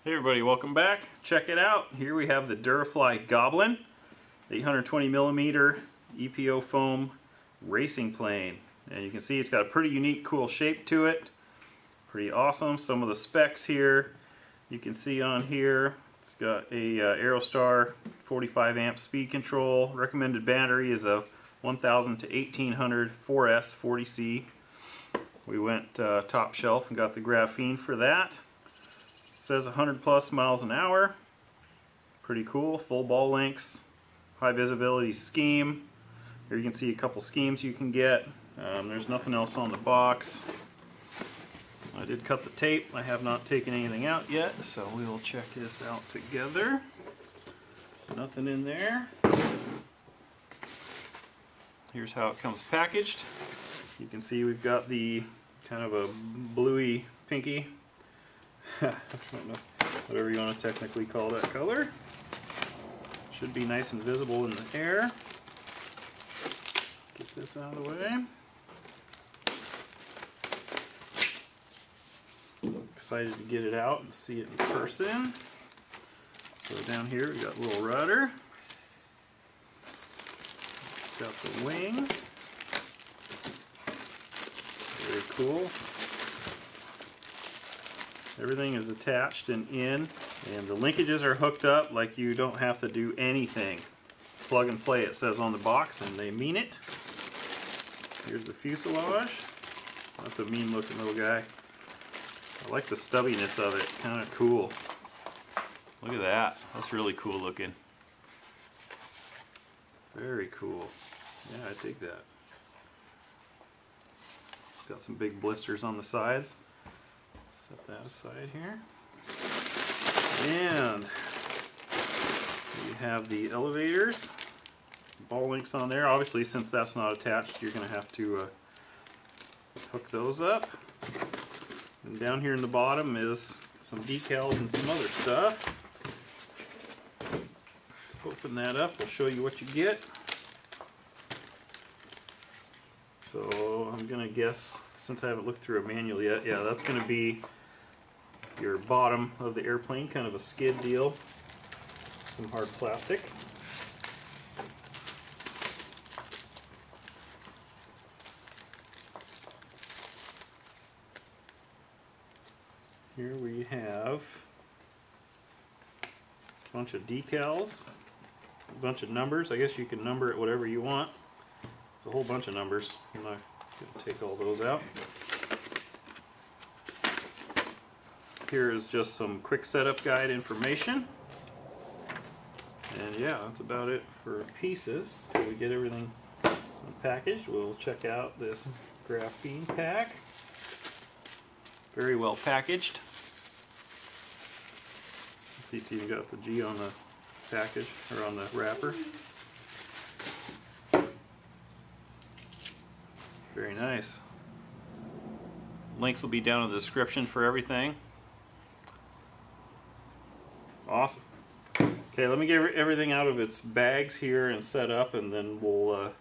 Hey everybody, welcome back. Check it out. Here we have the Durafly GOBLIN 820mm EPO foam racing plane. And you can see it's got a pretty unique, cool shape to it. Pretty awesome. Some of the specs here you can see on here. It's got a Aerostar 45 amp speed control. Recommended battery is a 1000 to 1800 4S 40C. We went top shelf and got the graphene for that. Says 100 plus miles an hour. Pretty cool. Full ball lengths, high visibility scheme. Here you can see a couple schemes you can get. There's nothing else on the box. I did cut the tape. I have not taken anything out yet, so we will check this out together. Nothing in there. Here's how it comes packaged. You can see we've got the kind of a bluey pinky, I don't know, whatever you want to technically call that color. Should be nice and visible in the air. Get this out of the way. Excited to get it out and see it in person. So down here we got a little rudder. Got the wing. Very cool. Everything is attached and in, and the linkages are hooked up like you don't have to do anything. Plug and play, it says on the box, and they mean it. Here's the fuselage. That's a mean looking little guy. I like the stubbiness of it, it's kind of cool. Look at that, that's really cool looking. Very cool. Yeah, I dig that. Got some big blisters on the sides. Set that aside here. And we have the elevators. Ball links on there. Obviously, since that's not attached, you're going to have to hook those up. And down here in the bottom is some decals and some other stuff. Let's open that up. We'll show you what you get. So I'm going to guess, since I haven't looked through a manual yet, yeah, that's going to be your bottom of the airplane, kind of a skid deal. Some hard plastic. Here we have a bunch of decals, a bunch of numbers. I guess you can number it whatever you want. There's a whole bunch of numbers. I'm not going to take all those out. Here is just some quick setup guide information. And yeah, that's about it for pieces. Till we get everything packaged, we'll check out this graphene pack. Very well packaged. See, it's even got the G on the package, or on the wrapper. Very nice. Links will be down in the description for everything. Awesome. Okay, let me get everything out of its bags here and set up, and then we'll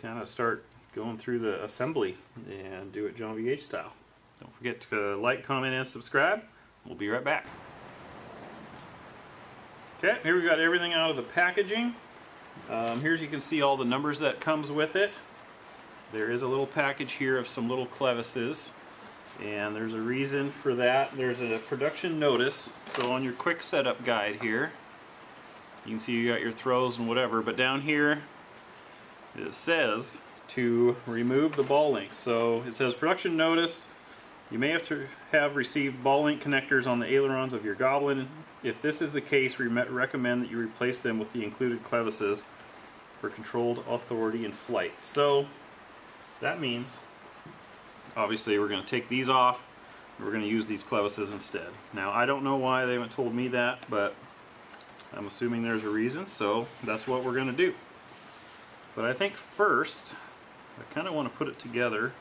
kind of start going through the assembly and do it JohnVH style. Don't forget to like, comment, and subscribe. We'll be right back. Okay, here we got everything out of the packaging. Here's, you can see all the numbers that comes with it. There is a little package here of some little clevises, and there's a reason for that. There's a production notice. So on your quick setup guide here, you can see you got your throws and whatever, but down here it says to remove the ball links. So it says production notice, you may have to have received ball link connectors on the ailerons of your GOBLIN. If this is the case, we recommend that you replace them with the included clevises for controlled authority in flight. So that means, obviously, we're going to take these off and we're going to use these clevises instead. Now, I don't know why they haven't told me that, but I'm assuming there's a reason, so that's what we're going to do. But I think first, I kind of want to put it together.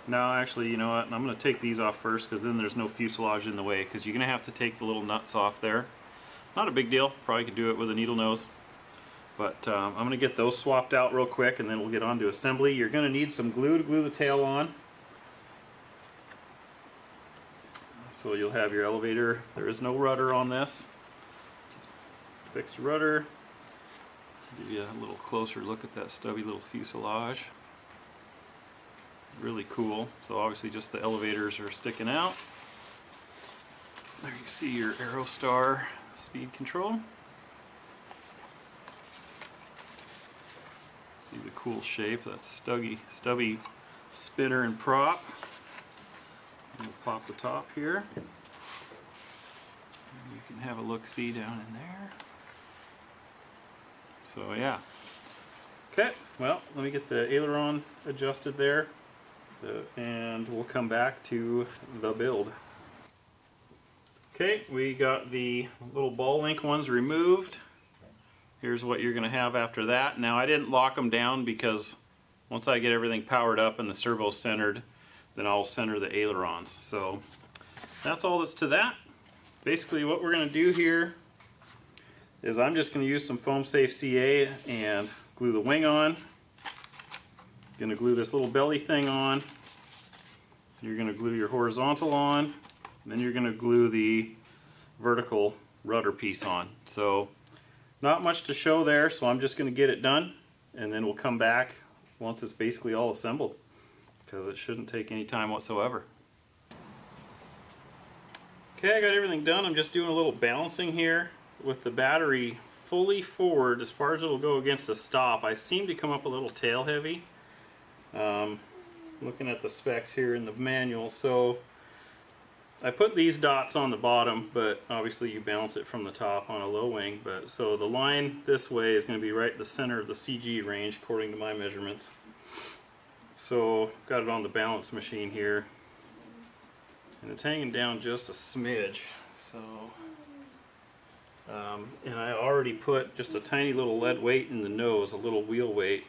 No, actually, you know what? I'm going to take these off first, because then there's no fuselage in the way, because you're going to have to take the little nuts off there. Not a big deal. Probably could do it with a needle nose. But I'm going to get those swapped out real quick, and then we'll get on to assembly. You're going to need some glue to glue the tail on. So So you'll have your elevator. There is no rudder on this. Fixed rudder. Give you a little closer look at that stubby little fuselage. Really cool. So obviously just the elevators are sticking out. There you see your Aerostar speed control. See the cool shape, that stubby spinner and prop. We'll pop the top here. And you can have a look-see down in there. So yeah. Okay, well, let me get the aileron adjusted there, and we'll come back to the build. Okay, we got the little ball link ones removed. Here's what you're going to have after that. Now, I didn't lock them down because once I get everything powered up and the servo centered, then I'll center the ailerons. So that's all that's to that. Basically what we're going to do here is I'm just going to use some foam safe CA and glue the wing on. Going to glue this little belly thing on. You're going to glue your horizontal on. And then you're going to glue the vertical rudder piece on. So not much to show there, so I'm just going to get it done, and then we'll come back once it's basically all assembled, because it shouldn't take any time whatsoever. Okay, I got everything done. I'm just doing a little balancing here with the battery fully forward as far as it'll go against the stop. I seem to come up a little tail heavy, looking at the specs here in the manual. So I put these dots on the bottom, but obviously you balance it from the top on a low wing. But so the line this way is going to be right in the center of the CG range according to my measurements. So got it on the balance machine here, and it's hanging down just a smidge. So and I already put just a tiny little lead weight in the nose, a little wheel weight,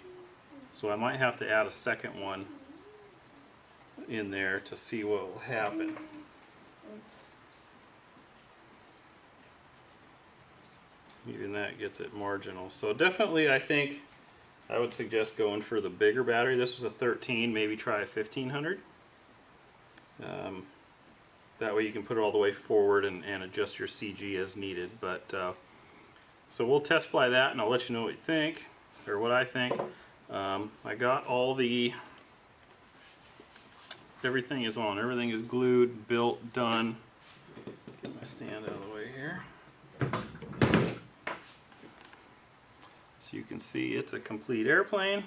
so I might have to add a second one in there to see what will happen. Even that gets it marginal. So definitely I think I would suggest going for the bigger battery. This is a 13, maybe try a 1500. That way you can put it all the way forward and adjust your CG as needed. But so we'll test fly that and I'll let you know what you think, or what I think. I got all the, everything is on. Everything is glued, built, done. Get my stand out of the way here. So you can see it's a complete airplane.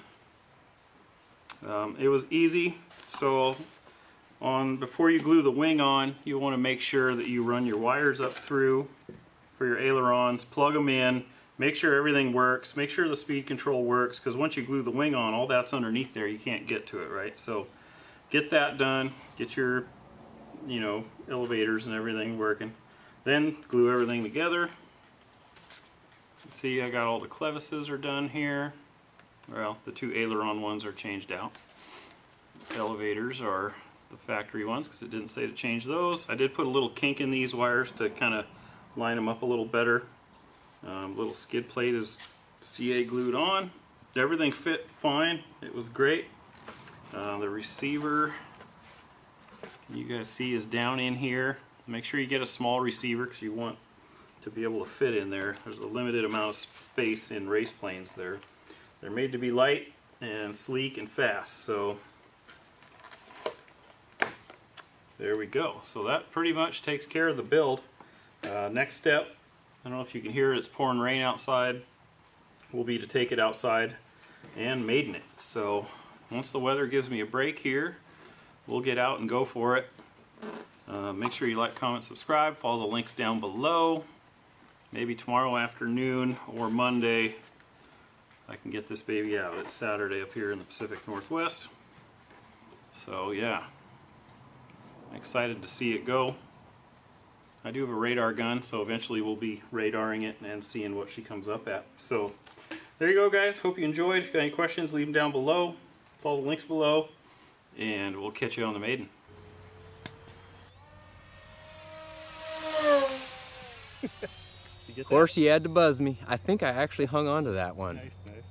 It was easy. So before you glue the wing on, you want to make sure that you run your wires up through for your ailerons, plug them in, make sure everything works, make sure the speed control works, because once you glue the wing on, all that's underneath there, you can't get to it, right? So get that done, get your, elevators and everything working. Then glue everything together. See, I got all the clevises are done here. Well, the two aileron ones are changed out. Elevators are the factory ones because it didn't say to change those. I did put a little kink in these wires to kind of line them up a little better. Little skid plate is CA glued on. Everything fit fine. It was great. The receiver, you guys see, is down in here. Make sure you get a small receiver because you want to be able to fit in there. There's a limited amount of space in race planes there. They're made to be light and sleek and fast. So there we go. So that pretty much takes care of the build. Next step, I don't know if you can hear it, it's pouring rain outside, will be to take it outside and maiden it. So once the weather gives me a break here, we'll get out and go for it. Make sure you like, comment, subscribe, follow the links down below. Maybe tomorrow afternoon or Monday I can get this baby out. It's Saturday up here in the Pacific Northwest. So yeah, I'm excited to see it go. I do have a radar gun, so eventually we'll be radaring it and seeing what she comes up at. So there you go, guys. Hope you enjoyed. If you've got any questions, leave them down below. Follow the links below, and we'll catch you on the maiden. Of course, you had to buzz me. I think I actually hung on to that one. Nice, nice.